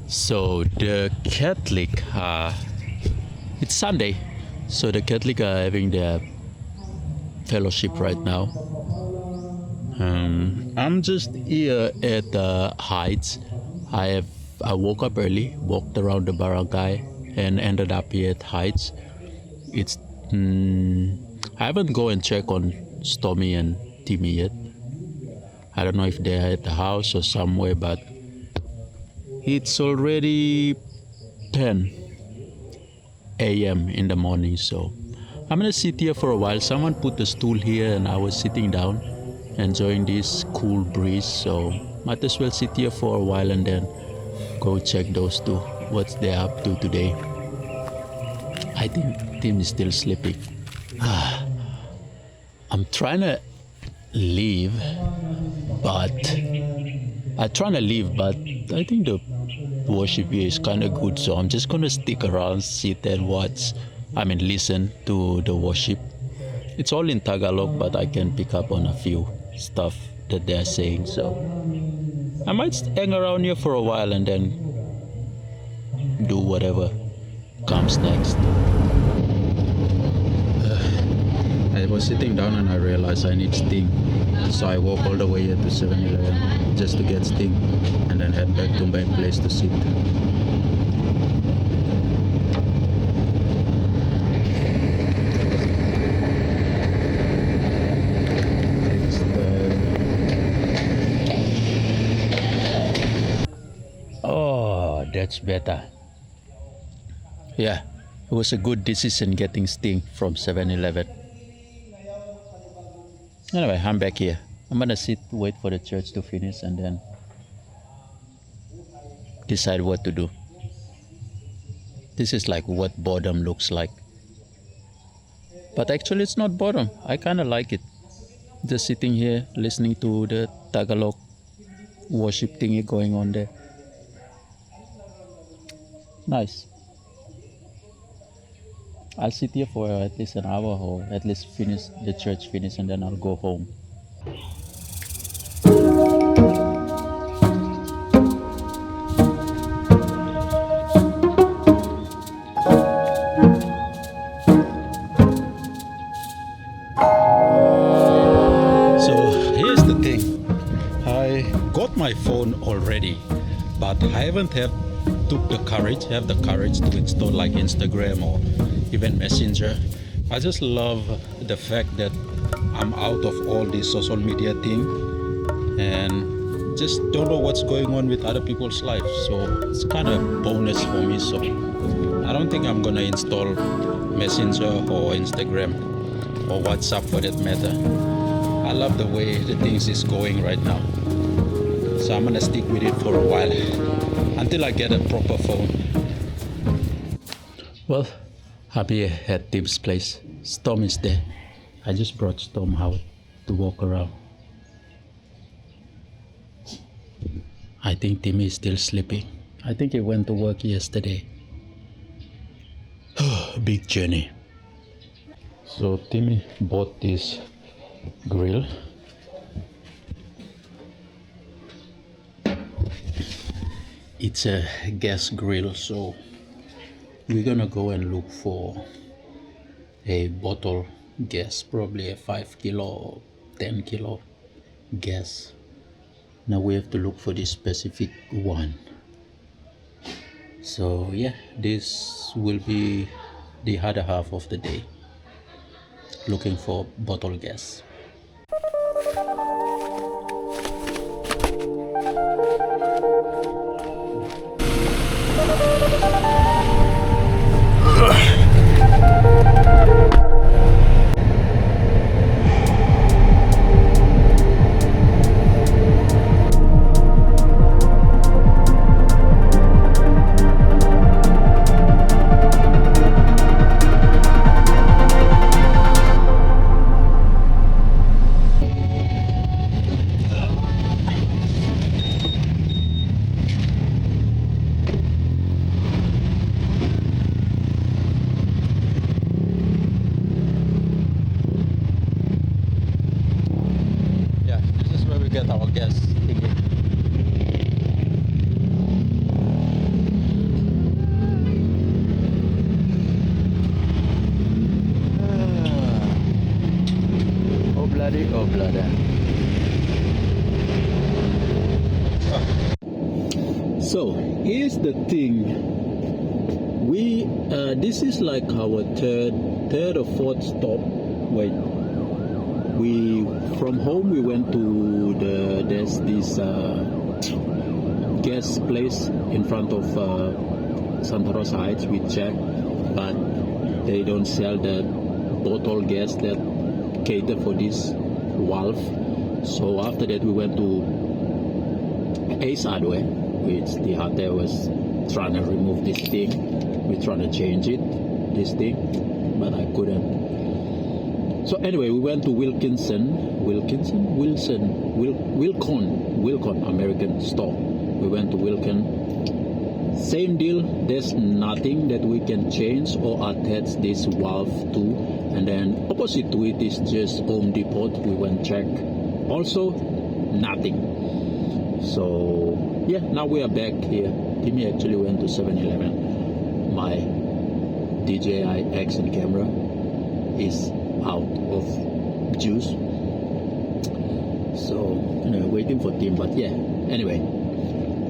So the Catholic, it's Sunday, so the Catholic are having their fellowship right now. I'm just here at the Heights. I woke up early, walked around the barangay, and ended up here at Heights. It's I haven't go and check on Stormy and Timmy yet. I don't know if they're at the house or somewhere, but it's already 10 a.m. in the morning, so I'm gonna sit here for a while. Someone put a stool here and I was sitting down enjoying this cool breeze, so might as well sit here for a while and then go check those two, what they're up to today. I think Tim is still sleeping. I'm trying to leave, but I think the worship here is kind of good, so I'm just gonna stick around, sit and listen to the worship. It's all in Tagalog, but I can pick up on a few stuff that they're saying, so I might hang around here for a while and then do whatever comes next. I was sitting down and I realized I need Sting, so I walk all the way here to 7-Eleven just to get Sting and then head back to my place to sit. Oh, that's better. Yeah, it was a good decision getting Sting from 7-Eleven. Anyway, I'm back here. I'm gonna sit, wait for the church to finish, and then decide what to do. This is like what boredom looks like. But actually, it's not boredom. I kind of like it. Just sitting here, listening to the Tagalog worship thingy going on there. Nice. I'll sit here for at least an hour or at least finish the church finish and then I'll go home. So here's the thing. I got my phone already, but I haven't have the courage to install like Instagram or even Messenger. I just love the fact that I'm out of all this social media thing and just don't know what's going on with other people's lives. So it's kind of a bonus for me. So I don't think I'm gonna install Messenger or Instagram or WhatsApp for that matter. I love the way the things is going right now. So I'm gonna stick with it for a while until I get a proper phone. Well, I'm here at Tim's place. Storm is there. I just brought Storm out to walk around. I think Timmy is still sleeping. I think he went to work yesterday. Big journey. So Timmy bought this grill. It's a gas grill, so we're gonna go and look for a bottle gas, probably a 5 kilo or 10 kilo gas. Now we have to look for this specific one. So yeah, this will be the other half of the day, looking for bottle gas. get our gas thingy. So here's the thing. We this is like our third or fourth stop. Wait, we from home we went to there's this gas place in front of Santa Rosa Heights. We checked, but they don't sell the bottle gas that cater for this valve. So after that we went to Ace Hardware, which the hotel was trying to remove this thing. We're trying to change this thing, but I couldn't. So anyway, we went to Wilcon American store. We went to Wilcon. Same deal. There's nothing that we can change or attach this valve to. And then opposite to it is just Home Depot. We went check. Also, nothing. So yeah, now we are back here. Timmy actually went to 7-Eleven. My DJI action camera is out of juice, so waiting for Tim. But yeah, anyway,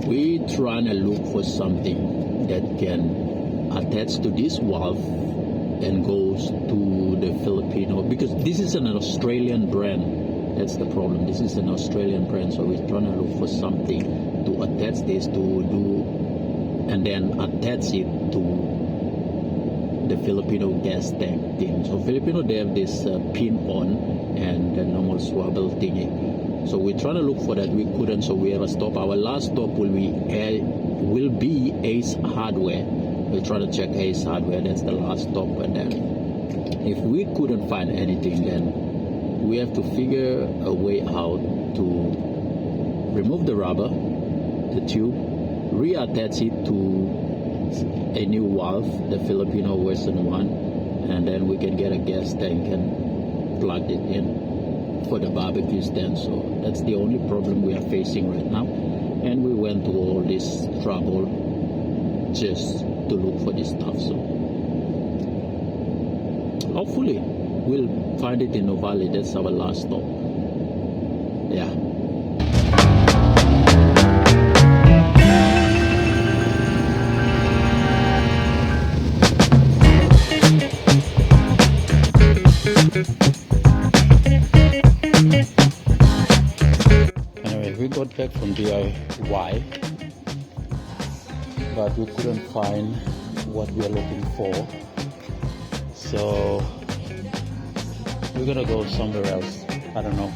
we trying to look for something that can attach to this valve and goes to the Filipino, because this is an Australian brand. That's the problem. This is an Australian brand, so we're trying to look for something to attach this to do, and then attach it to the Filipino gas tank thing. So Filipino, they have this pin on and the normal swivel thingy. So we're trying to look for that. We couldn't, so we have a stop. Our last stop will be Ace Hardware. We're trying to check Ace Hardware. That's the last stop. And then if we couldn't find anything, then we have to figure a way out to remove the rubber, the tube, reattach it to a new valve, the Filipino version one, and then we can get a gas tank and plug it in for the barbecue stand. So that's the only problem we are facing right now, and we went to all this trouble just to look for this stuff. So hopefully we'll find it in Novali. That's our last stop. Yeah. Anyway, we got back from DIY, but we couldn't find what we are looking for, so we're gonna go somewhere else. I don't know,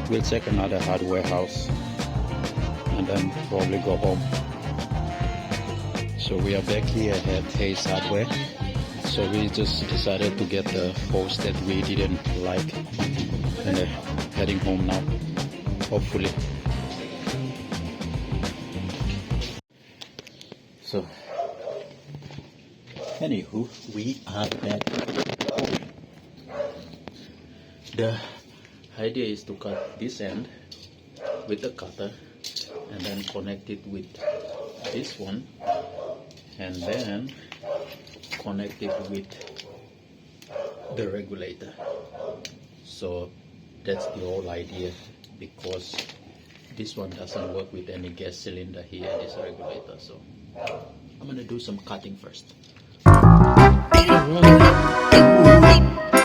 we'll check another hardware house and then probably go home. So we are back here at Hayes Hardware. So we just decided to get the hose that we didn't like, and heading home now, hopefully. So anywho, we are back home. The idea is to cut this end with the cutter and then connect it with this one, and then connect it with the regulator. So that's the whole idea, because this one doesn't work with any gas cylinder here, this regulator. So I'm gonna do some cutting first.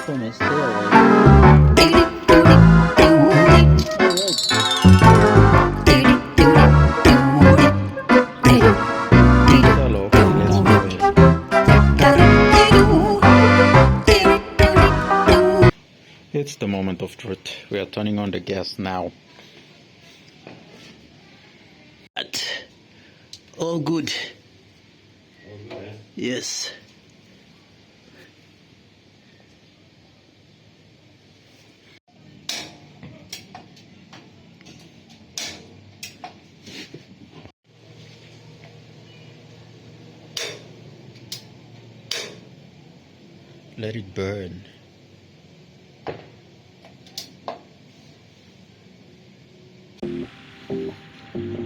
Thomas, stay away. It's the moment of truth. We are turning on the gas now. But all good. Yes. Let it burn.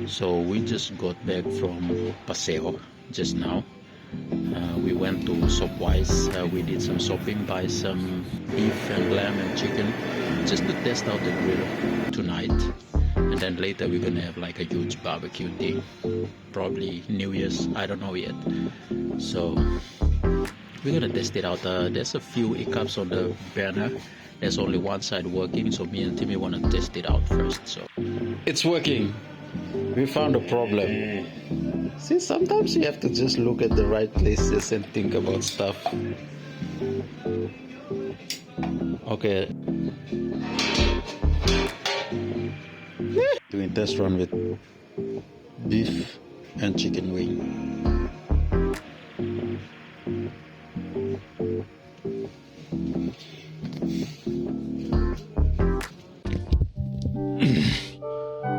So we just got back from Paseo just now. We went to Shopwise. We did some shopping, buy some beef and lamb and chicken, just to test out the grill tonight. and then later we're gonna have like a huge barbecue thing, probably New Year's, I don't know yet. So we're gonna test it out. There's a few hiccups on the burner. There's only one side working, so me and Timmy want to test it out first. So it's working. We found a problem. See, sometimes you have to just look at the right places and think about stuff. Okay. Doing test run with beef and chicken wing.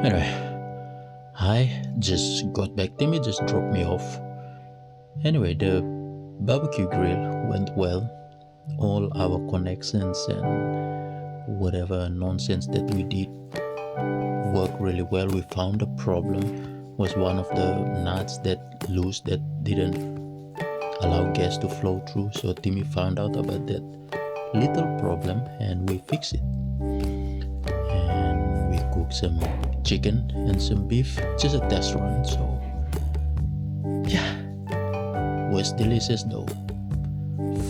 Anyway, I just got back. Timmy just dropped me off. Anyway, the barbecue grill went well. All our connections and whatever nonsense that we did worked really well. We found a problem was one of the nuts that loose that didn't allow gas to flow through. So Timmy found out about that little problem and we fixed it. And we cooked some chicken and some beef, just a test run. So yeah, was delicious though.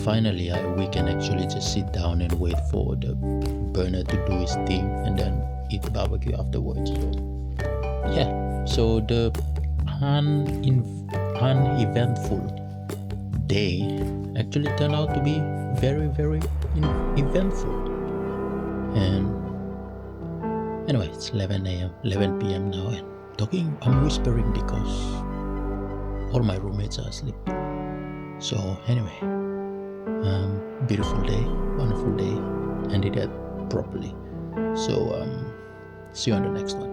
Finally we can actually just sit down and wait for the burner to do its thing and then eat barbecue afterwards. So yeah, so the uneventful day actually turned out to be very, very eventful. And anyway, it's 11 p.m. now, and I'm whispering because all my roommates are asleep. So anyway, beautiful day, wonderful day, ended it properly. So see you on the next one.